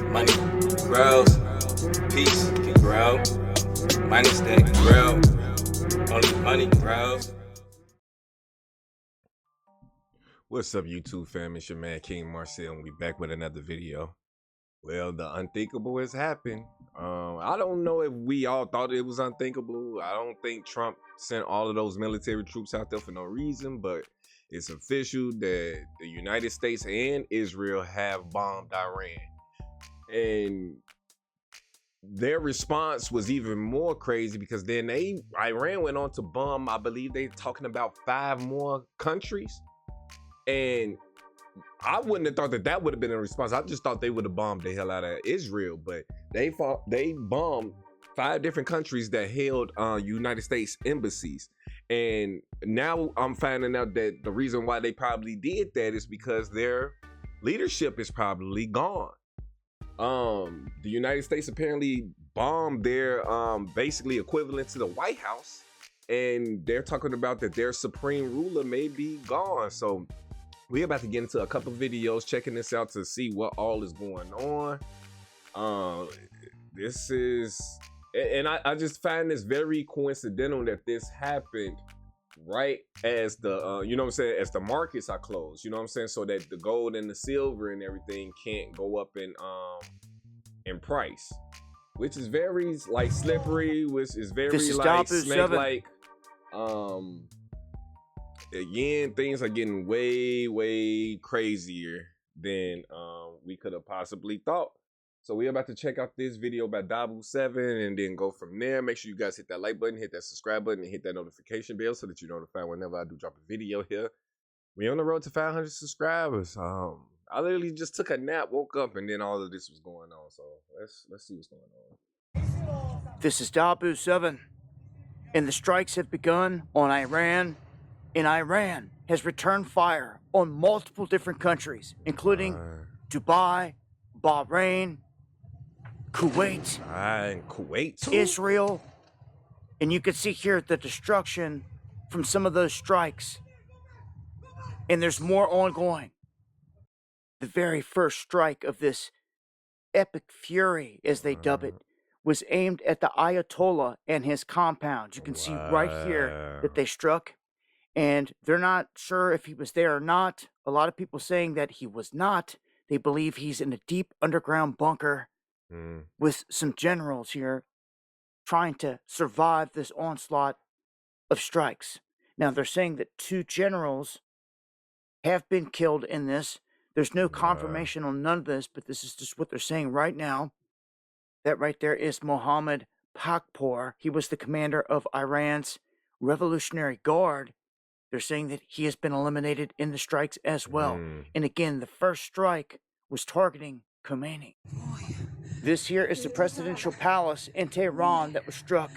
Money grows, peace can grow. Minus that can grow. Only money grows. What's up, YouTube fam? It's your man King Marcel, and we back with another video. Well, the unthinkable has happened. I don't know if we all thought it was unthinkable. I don't think Trump sent all of those military troops out there for no reason, but it's official that the United States and Israel have bombed Iran. And their response was even more crazy because then Iran went on to bomb, I believe they're talking about 5 more countries. And I wouldn't have thought that would have been a response. I just thought they would have bombed the hell out of Israel, but they bombed 5 different countries that held United States embassies. And now I'm finding out that the reason why they probably did that is because their leadership is probably gone. The United States apparently bombed their basically equivalent to the White House, and they're talking about that their supreme ruler may be gone. So we're about to get into a couple videos checking this out to see what all is going on. This is, and I just find this very coincidental that this happened right as the you know what I'm saying, as the markets are closed, you know what I'm saying, so that the gold and the silver and everything can't go up in price, which is very like slippery, which is very like snake like. Again, things are getting way crazier than we could have possibly thought. So we're about to check out this video by Dabu7 and then go from there. Make sure you guys hit that like button, hit that subscribe button, and hit that notification bell so that you're notified whenever I do drop a video here. We're on the road to 500 subscribers. I literally just took a nap, woke up, and then all of this was going on. So let's see what's going on. This is Dabu7, and the strikes have begun on Iran. And Iran has returned fire on multiple different countries, including Dubai, Bahrain, Kuwait, Israel. And you can see here the destruction from some of those strikes. And there's more ongoing. The very first strike of this epic fury, as they dub it, was aimed at the Ayatollah and his compound. You can see right here that they struck. And they're not sure if he was there or not. A lot of people saying that he was not. They believe he's in a deep underground bunker with some generals here trying to survive this onslaught of strikes. Now, they're saying that 2 generals have been killed in this. There's no confirmation on none of this, but this is just what they're saying right now. That right there is Mohammed Pakpour. He was the commander of Iran's Revolutionary Guard. They're saying that he has been eliminated in the strikes as well. And again, the first strike was targeting Khomeini. This here is the presidential palace in Tehran that was struck.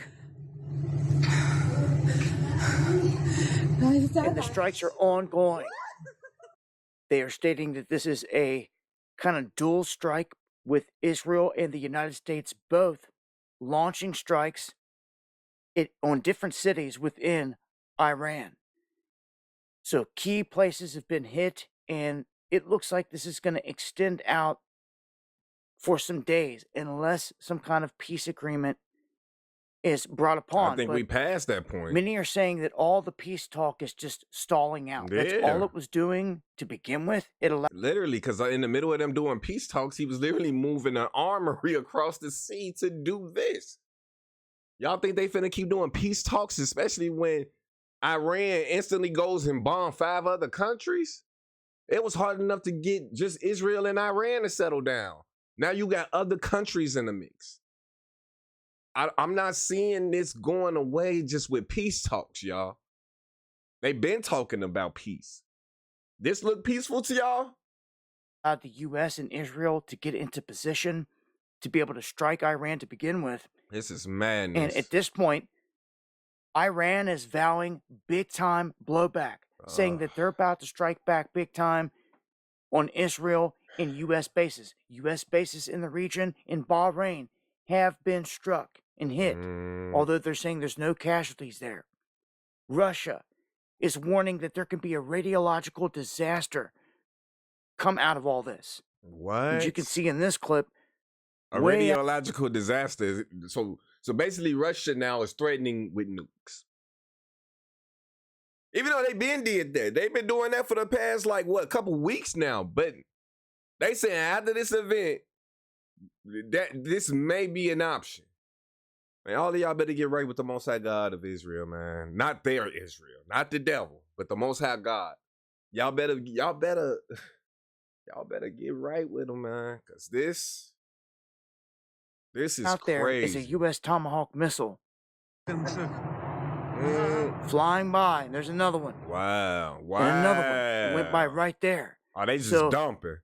And the strikes are ongoing. They are stating that this is a kind of dual strike with Israel and the United States both launching strikes on different cities within Iran. So key places have been hit, and it looks like this is going to extend out for some days unless some kind of peace agreement is brought upon. I think we passed that point. Many are saying that all the peace talk is just stalling out. Yeah. That's all it was doing to begin with. It allowed literally, because in the middle of them doing peace talks, he was literally moving an armory across the sea to do this. Y'all think they finna keep doing peace talks, especially when Iran instantly goes and bomb 5 other countries? It was hard enough to get just Israel and Iran to settle down. Now you got other countries in the mix. I'm not seeing this going away just with peace talks, y'all. They've been talking about peace. This look peaceful to y'all? The U.S. and Israel to get into position to be able to strike Iran to begin with. This is madness. And at this point, Iran is vowing big-time blowback, saying that they're about to strike back big time on Israel and U.S. bases. U.S. bases in the region in Bahrain have been struck and hit, although they're saying there's no casualties there. Russia is warning that there can be a radiological disaster come out of all this. What? As you can see in this clip, A way out. radiological disaster. So basically, Russia now is threatening with nukes. Even though they been did that, they've been doing that for the past a couple weeks now. But they saying after this event, that this may be an option. Man, all of y'all better get right with the Most High God of Israel, man. Not their Israel, not the devil, but the Most High God. Y'all better get right with them, man. Cause this is Out there is a crazy. U.S. Tomahawk missile flying by. And there's another one. Wow. And another one. It went by right there. Oh, they just So, dumping.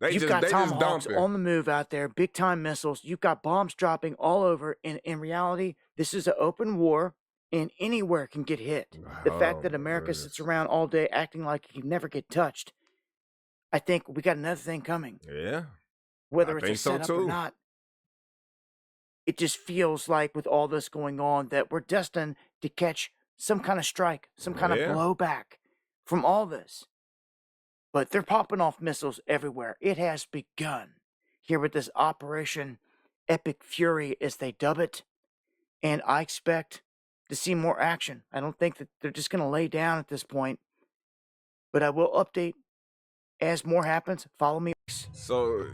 They You've just got Tomahawks dumping. on the move out there, big time missiles. You've got bombs dropping all over. And in reality, this is an open war, and anywhere can get hit. The fact that America sits around all day acting like you can never get touched, I think we got another thing coming. Yeah. Whether I it's a think so setup or too. not, it just feels like with all this going on that we're destined to catch some kind of strike, some kind of blowback from all this. But they're popping off missiles everywhere. It has begun here with this Operation Epic Fury, as they dub it. And I expect to see more action. I don't think that they're just going to lay down at this point. But I will update as more happens. Follow me. So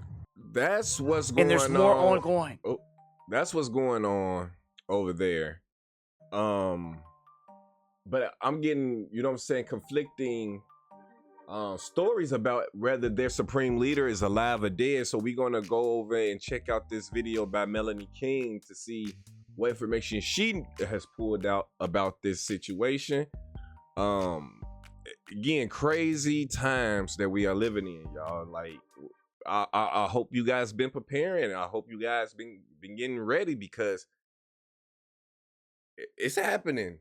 that's what's going on. And there's more ongoing. Oh, that's what's going on over there. But I'm getting, you know what I'm saying, conflicting stories about whether their supreme leader is alive or dead. So we're gonna go over and check out this video by Melanie King to see what information she has pulled out about this situation. Again, crazy times that we are living in, y'all. Like, I hope you guys been preparing. I hope you guys been getting ready, because it's happening.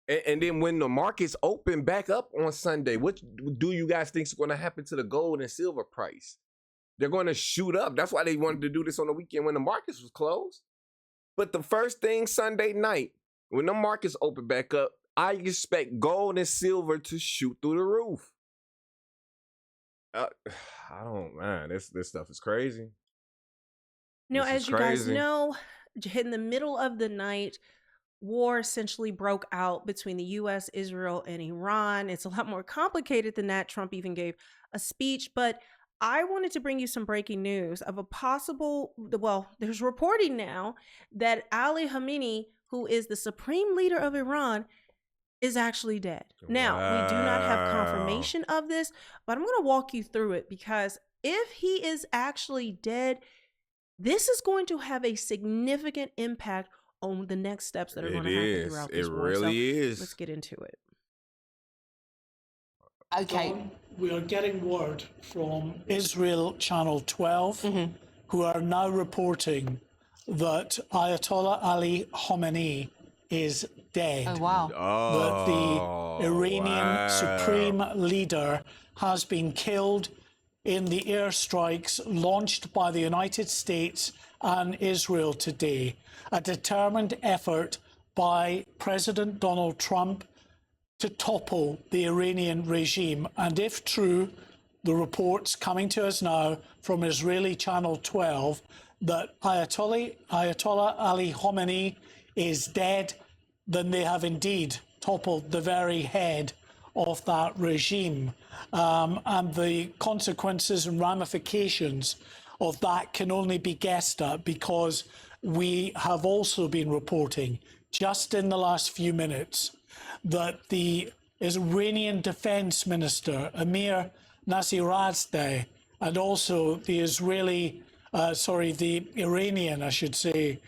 And then when the markets open back up on Sunday, what do you guys think is going to happen to the gold and silver price? They're going to shoot up. That's why they wanted to do this on the weekend when the markets was closed. But the first thing Sunday night, when the markets open back up, I expect gold and silver to shoot through the roof. I don't, man, this stuff is crazy. No, This is as you guys crazy. know, in the middle of the night, war essentially broke out between the U.S., Israel, and Iran. It's a lot more complicated than that. Trump even gave a speech, but I wanted to bring you some breaking news of a possible, well, there's reporting now that Ali Khamenei, who is the supreme leader of Iran, is actually dead. Now, we do not have confirmation of this, but I'm going to walk you through it, because if he is actually dead, this is going to have a significant impact on the next steps that are going to happen throughout this war. It really is. Let's get into it. Okay. We are getting word from Israel Channel 12, who are now reporting that Ayatollah Ali Khamenei is dead. Oh, wow. That the Iranian supreme leader has been killed in the airstrikes launched by the United States and Israel today. A determined effort by President Donald Trump to topple the Iranian regime. And if true, the reports coming to us now from Israeli Channel 12 that Ayatollah Ali Khamenei is dead, then they have indeed toppled the very head of that regime. And the consequences and ramifications of that can only be guessed at, because we have also been reporting just in the last few minutes that the Iranian Defense Minister, Amir Nasirazdeh, and also the Iranian, I should say,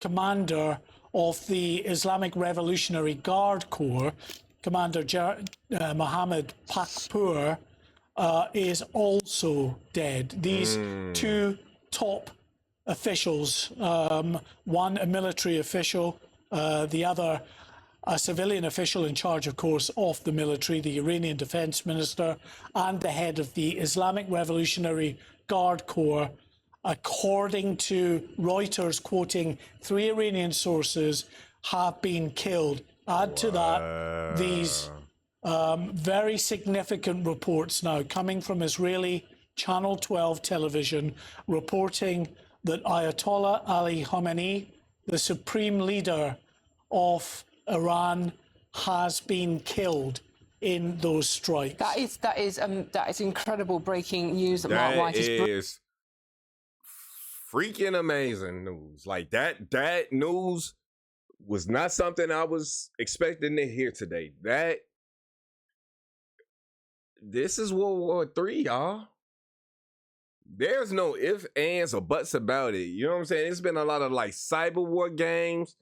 commander of the Islamic Revolutionary Guard Corps, Commander Mohammed Pakpour, is also dead. These two top officials, one a military official, the other a civilian official in charge, of course, of the military, the Iranian Defense Minister, and the head of the Islamic Revolutionary Guard Corps, according to Reuters, quoting 3 Iranian sources, have been killed. Add to that these Very significant reports now coming from Israeli Channel 12 television reporting that Ayatollah Ali Khamenei, the supreme leader of Iran, has been killed in those strikes. That is incredible breaking news that Mark White is. That is freaking amazing news. Like that news was not something I was expecting to hear today. This is World War III, y'all. There's no ifs, ands, or buts about it. You know what I'm saying? It's been a lot of like cyber war games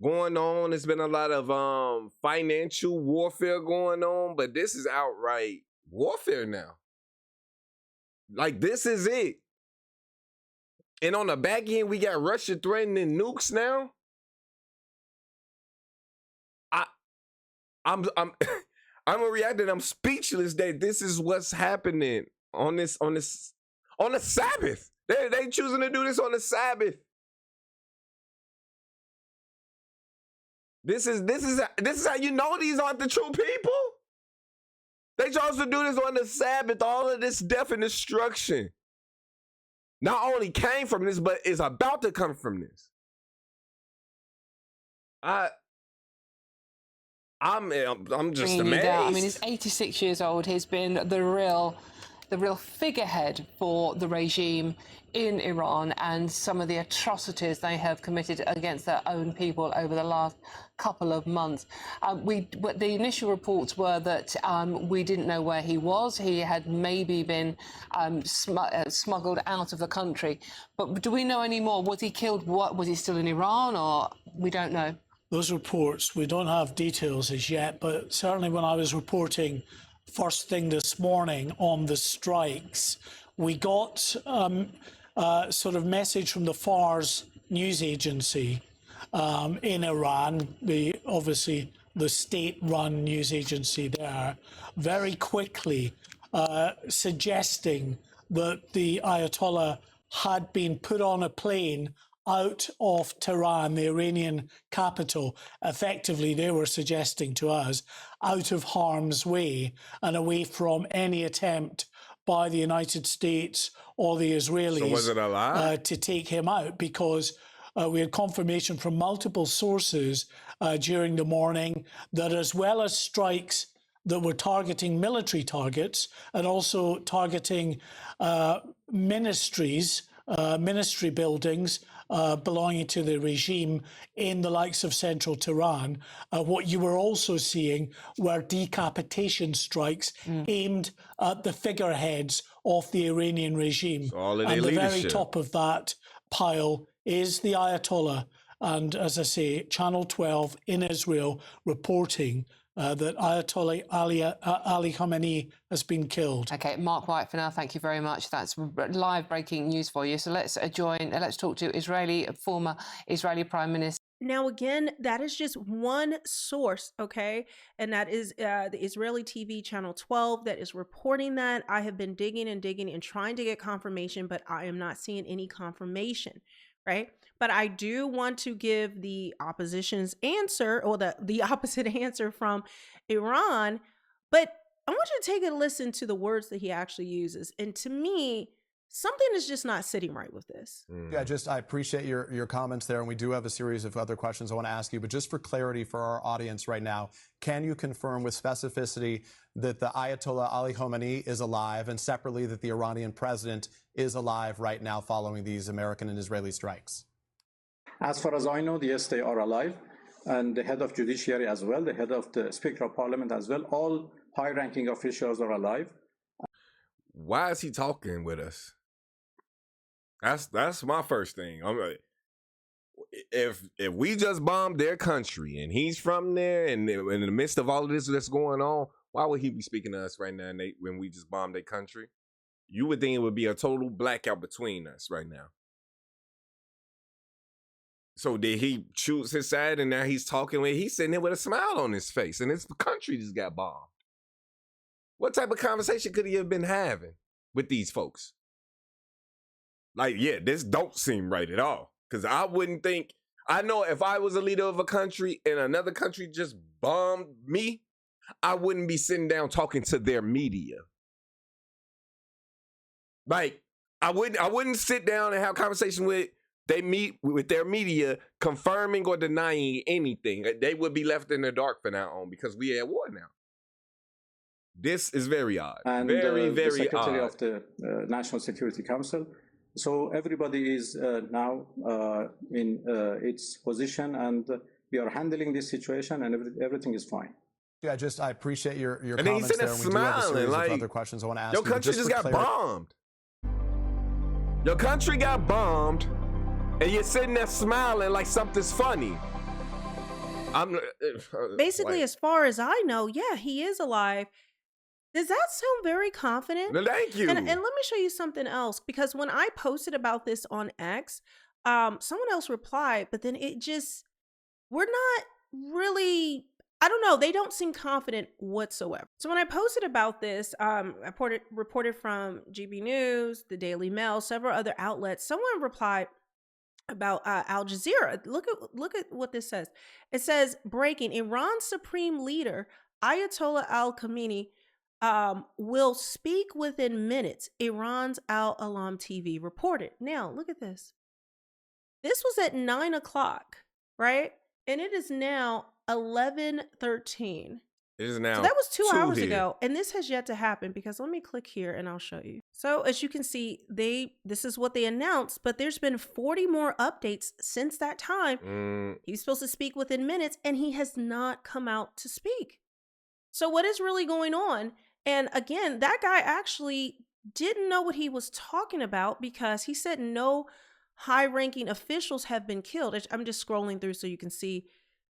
going on. It's been a lot of financial warfare going on, but this is outright warfare now. Like, this is it. And on the back end, we got Russia threatening nukes now. I'm reacting. I'm speechless that this is what's happening on the Sabbath. They choosing to do this on the Sabbath. This is how you know these aren't the true people. They chose to do this on the Sabbath. All of this death and destruction not only came from this, but is about to come from this. I'm just amazed. I mean, he's 86 years old. He's been the real figurehead for the regime in Iran and some of the atrocities they have committed against their own people over the last couple of months. The initial reports were that we didn't know where he was. He had maybe been smuggled out of the country. But do we know any more? Was he killed? Was he still in Iran, or we don't know? Those reports, we don't have details as yet, but certainly when I was reporting first thing this morning on the strikes, we got sort of message from the Fars news agency in Iran, obviously the state-run news agency there, very quickly suggesting that the Ayatollah had been put on a plane out of Tehran, the Iranian capital. Effectively, they were suggesting to us, out of harm's way and away from any attempt by the United States or the Israelis. So was it a lie? To take him out, because we had confirmation from multiple sources during the morning that, as well as strikes that were targeting military targets and also targeting ministry buildings belonging to the regime in the likes of central Tehran, what you were also seeing were decapitation strikes aimed at the figureheads of the Iranian regime. So all of their and the very leadership. top of that pile is the Ayatollah. And as I say, Channel 12 in Israel reporting that Ayatollah Ali Khamenei has been killed. Okay, Mark White for now. Thank you very much. That's live breaking news for you. So let's talk to former Israeli Prime Minister. Now, again, that is just one source, okay? And that is the Israeli TV Channel 12 that is reporting that. I have been digging and trying to get confirmation, but I am not seeing any confirmation, right? But I do want to give the opposition's answer, or the opposite answer from Iran. But I want you to take a listen to the words that he actually uses. And to me, something is just not sitting right with this. Yeah, I appreciate your comments there. And we do have a series of other questions I want to ask you. But just for clarity for our audience right now, can you confirm with specificity that the Ayatollah Ali Khamenei is alive, and separately that the Iranian president is alive right now following these American and Israeli strikes? As far as I know, yes, they are alive. And the head of judiciary as well, the head of the Speaker of Parliament as well, all high-ranking officials are alive. Why is he talking with us? That's my first thing. I'm like, if we just bombed their country and he's from there, and in the midst of all of this that's going on, why would he be speaking to us right now when we just bombed their country? You would think it would be a total blackout between us right now. So did he choose his side, and now he's talking he's sitting there with a smile on his face, and his country just got bombed? What type of conversation could he have been having with these folks? Like, yeah, this don't seem right at all. Because I wouldn't think, I know if I was a leader of a country and another country just bombed me, I wouldn't be sitting down talking to their media. Like, I wouldn't sit down and have a conversation with their media confirming or denying anything. They would be left in the dark from now on because we at war now. This is very odd. And very, the very Secretary odd. of the National Security Council. So everybody is now in its position, and we are handling this situation, and everything is fine. Yeah, I appreciate your And then he's comments sitting there. there And we do have a smiling, series like, of other questions I want to ask your you. country just for got clarity- bombed. Your country got bombed, and you're sitting there smiling like something's funny. Basically, like, as far as I know, yeah, he is alive. Does that sound very confident? thank you. And let me show you something else, because when I posted about this on X, someone else replied, but then we're not really, I don't know, they don't seem confident whatsoever. So when I posted about this, I reported from GB News, the Daily Mail, several other outlets, someone replied about Al Jazeera. Look at what this says. It says, breaking, Iran's supreme leader, Ayatollah al-Khamenei, will speak within minutes, Iran's Al-Alam TV reported. Now, look at this. This was at 9 o'clock, right? And it is now 11:13. It is now. So that was 2 hours here. ago. And this has yet to happen, because let me click here and I'll show you. So as you can see, this is what they announced, but there's been 40 more updates since that time. He was supposed to speak within minutes, and he has not come out to speak. So what is really going on? And again, that guy actually didn't know what he was talking about, because he said no high-ranking officials have been killed. I'm just scrolling through so you can see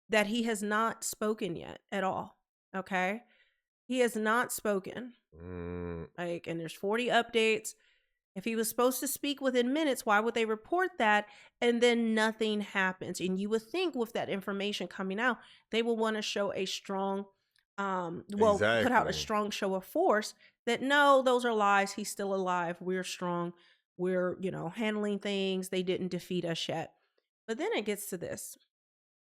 that he has not spoken yet at all. Okay? He has not spoken. And there's 40 updates. If he was supposed to speak within minutes, why would they report that? And then nothing happens. And you would think with that information coming out, they will want to show a strong put out a strong show of force that no, those are lies. He's still alive. We're strong. We're, handling things. They didn't defeat us yet. But then it gets to this.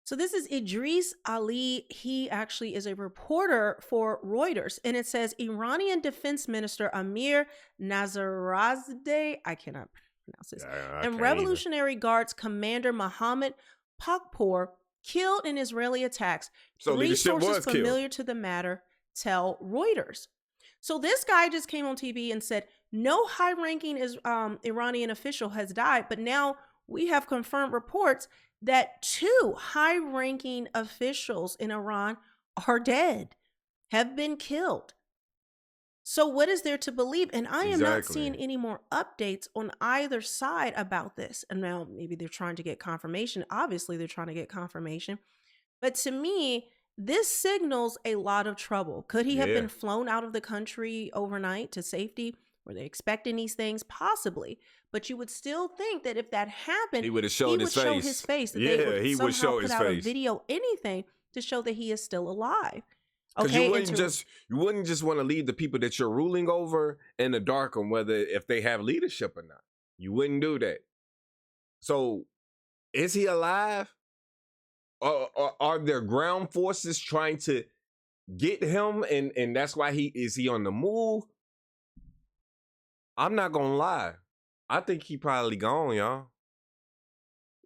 So this is Idris Ali. He actually is a reporter for Reuters. And it says Iranian Defense Minister Amir Nazarazadeh, I cannot pronounce this, and Revolutionary Guards Commander Mohammed Pakpour killed in Israeli attacks. So Three sources was familiar to the matter tell Reuters. So this guy just came on TV and said no high-ranking Iranian official has died, but now we have confirmed reports that 2 high-ranking officials in Iran are dead, have been killed. So what is there to believe? And I am not seeing any more updates on either side about this. And now maybe they're trying to get confirmation. Obviously, they're trying to get confirmation. But to me, this signals a lot of trouble. Could he have been flown out of the country overnight to safety? Were they expecting these things? Possibly. But you would still think that if that happened, he would have showed his face. That He would show his put out face. a video, anything to show that he is still alive. Because Okay, you wouldn't just want to leave the people that you're ruling over in the dark on whether if they have leadership or not. You wouldn't do that. So, is he alive? Or are there ground forces trying to get him, and that's why is he on the move? I'm not gonna lie. I think he probably gone, y'all.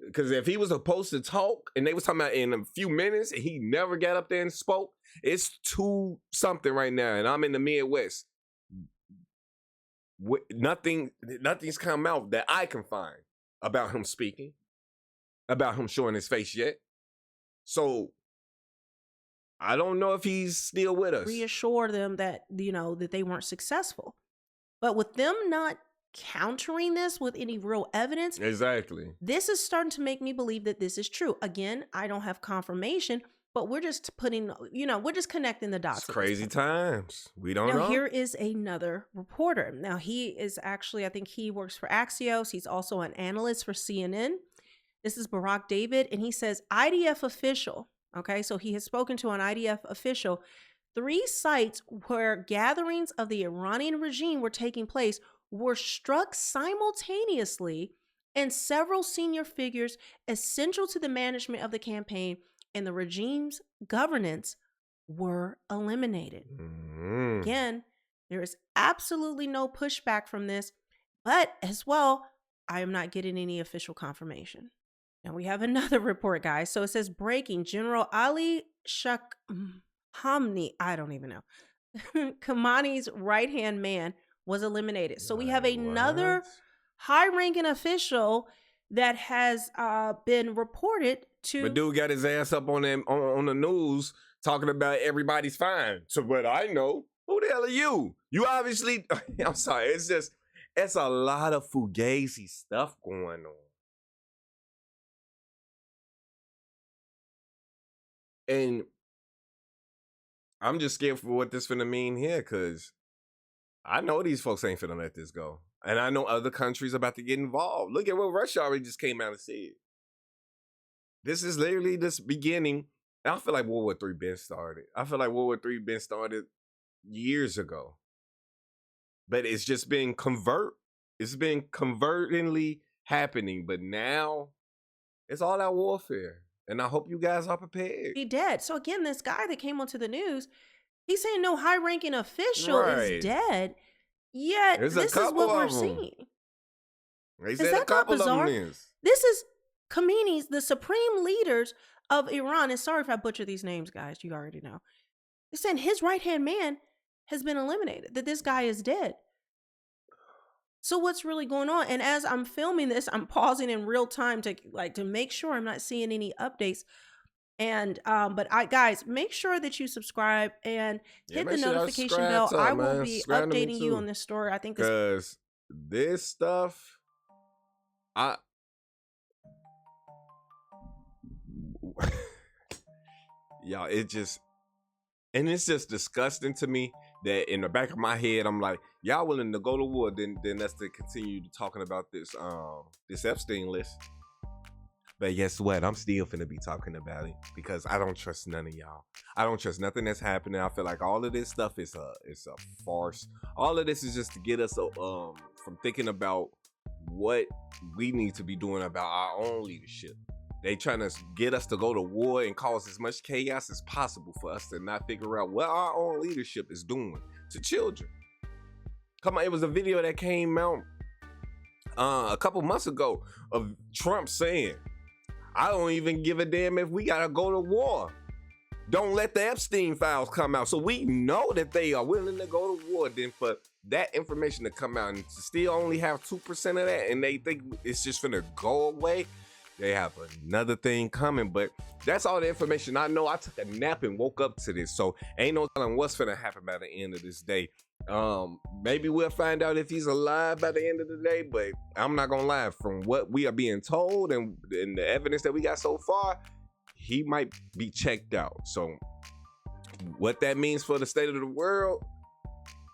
Because if he was supposed to talk and they was talking about in a few minutes and he never got up there and spoke, it's 2 something right now. And I'm in the Midwest. Nothing's come out that I can find about him speaking, about him showing his face yet. So I don't know if he's still with us. reassure them that, that they weren't successful. But with them not countering this with any real evidence, Exactly. this is starting to make me believe that this is true. Again, I don't have confirmation, but we're just we're just connecting the dots. It's crazy times. We don't Now, know. here is another reporter. Now, he is actually, I think he works for Axios. He's also an analyst for CNN. This is Barak David, and he says, IDF official, okay, so he has spoken to an IDF official, 3 sites where gatherings of the Iranian regime were taking place were struck simultaneously, and several senior figures essential to the management of the campaign and the regime's governance were eliminated. Mm. Again, there is absolutely no pushback from this, but as well, I am not getting any official confirmation. Now we have another report, guys. So it says breaking: General Ali Shakhamni, I don't even know, Khamenei's right-hand man was eliminated. So we have another What? high-ranking official that has been reported to. But dude got his ass up on them on the news talking about everybody's fine. So what I know, who the hell are you? You obviously, I'm sorry, it's a lot of fugazi stuff going on. And I'm just scared for what this finna mean here, because I know these folks ain't finna let this go. And I know other countries about to get involved. Look at what Russia already just came out and said. This is literally this beginning. I feel like World War III been started. I feel like World War III been started years ago. But it's just been it's been convertingly happening. But now it's all out warfare. And I hope you guys are prepared. Be dead. So again, this guy that came onto the news, he's saying no high-ranking official Right. is dead. Yet There's a this is couple what we're of 'em. seeing. They Is said that a not couple of them bizarre? is. This is Khamenei's, the supreme leaders of Iran. And sorry if I butcher these names, guys. You already know. They're saying his right-hand man has been eliminated, that this guy is dead. So what's really going on? And as I'm filming this, I'm pausing in real time to make sure I'm not seeing any updates. And but guys, make sure that you subscribe and Yeah, hit the make sure y'all notification subscribe bell. to it, I will man. be Subscribe to me updating you too. on this story. I think this Because this stuff, y'all, it's just disgusting to me that in the back of my head, I'm like, y'all willing to go to war, then let's to continue talking about this Epstein list. But guess what? I'm still finna be talking about it because I don't trust none of y'all. I don't trust nothing that's happening. I feel like all of this stuff is a farce. All of this is just to get us from thinking about what we need to be doing about our own leadership. They trying to get us to go to war and cause as much chaos as possible for us to not figure out what our own leadership is doing to children. Come on, it was a video that came out a couple months ago of Trump saying, I don't even give a damn if we gotta go to war. Don't let the Epstein files come out. So we know that they are willing to go to war. Then for that information to come out and to still only have 2% of that, and they think it's just gonna go away, they have another thing coming. But that's all the information I know. I took a nap and woke up to this, so ain't no telling what's gonna happen by the end of this day. Maybe we'll find out if he's alive by the end of the day, but I'm not gonna lie, from what we are being told and the evidence that we got so far, he might be checked out. So what that means for the state of the world,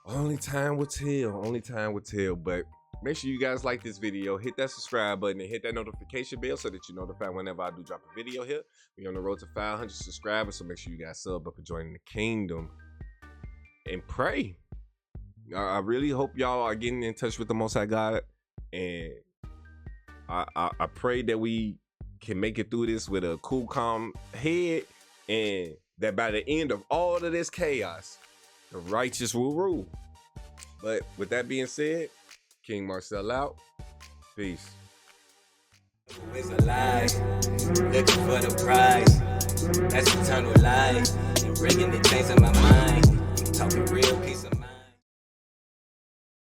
only time will tell. But make sure you guys like this video, hit that subscribe button, and hit that notification bell so that you're notified whenever I do drop a video here. We're on the road to 500 subscribers, so make sure you guys sub up and join the kingdom and pray. I really hope y'all are getting in touch with the Most High God, and I pray that we can make it through this with a cool, calm head, and that by the end of all of this chaos, the righteous will rule. But with that being said, King Marcel out. Peace. Always alive, looking for the prize. That's eternal life. And bringing the chains in my mind. Talking real peace of mind.